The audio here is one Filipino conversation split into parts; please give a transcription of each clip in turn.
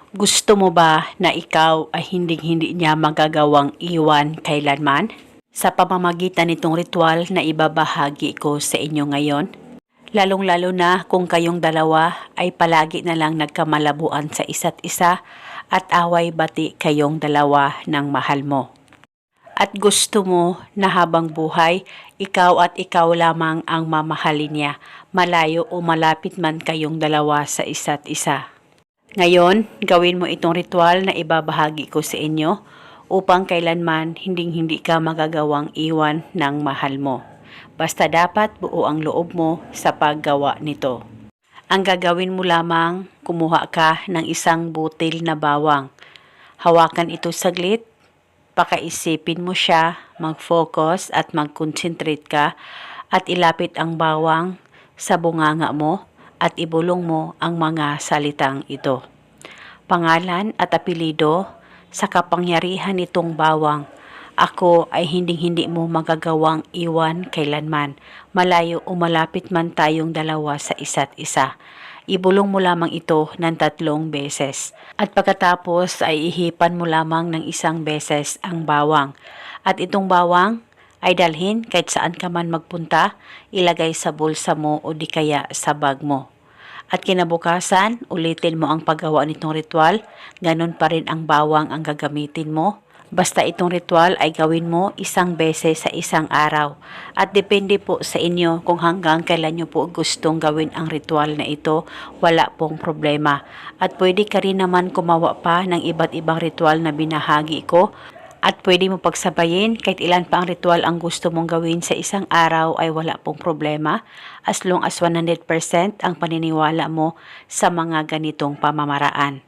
Gusto mo ba na ikaw ay hindi niya magagawang iwan kailanman? Sa pamamagitan nitong ritual na ibabahagi ko sa inyo ngayon, lalong-lalo na kung kayong dalawa ay palagi na lang nagkamalabuan sa isa't isa at away-bati kayong dalawa ng mahal mo. At gusto mo na habang buhay, ikaw at ikaw lamang ang mamahalin niya, malayo o malapit man kayong dalawa sa isa't isa. Ngayon, gawin mo itong ritual na ibabahagi ko sa inyo upang kailanman hindi ka magagawang iwan ng mahal mo. Basta dapat buo ang loob mo sa paggawa nito. Ang gagawin mo lamang, kumuha ka ng isang butil na bawang. Hawakan ito saglit, pakaisipin mo siya, mag-focus at mag-concentrate ka at ilapit ang bawang sa bunganga mo at ibulong mo ang mga salitang ito. Pangalan at apelido sa kapangyarihan nitong bawang. Ako ay hindi mo magagawang iwan kailanman, malayo o malapit man tayong dalawa sa isa't isa. Ibulong mo lamang ito ng 3 beses. At pagkatapos ay ihipan mo lamang ng 1 beses ang bawang. At itong bawang ay dalhin kahit saan ka man magpunta, ilagay sa bulsa mo o di kaya sa bag mo. At kinabukasan, ulitin mo ang paggawa nitong ritual, ganun pa rin ang bawang ang gagamitin mo. Basta itong ritual ay gawin mo 1 beses sa isang araw. At depende po sa inyo kung hanggang kailan nyo po gustong gawin ang ritual na ito, wala pong problema. At pwede ka rin naman gumawa pa ng iba't ibang ritual na binahagi ko. At pwede mo pagsabayin kahit ilan pa ang ritual ang gusto mong gawin sa isang araw ay wala pong problema as long as 100% ang paniniwala mo sa mga ganitong pamamaraan.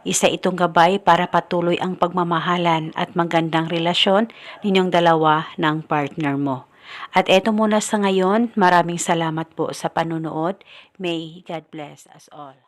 Isa itong gabay para patuloy ang pagmamahalan at magandang relasyon ninyong dalawa ng partner mo. At eto muna sa ngayon, maraming salamat po sa panunood. May God bless us all.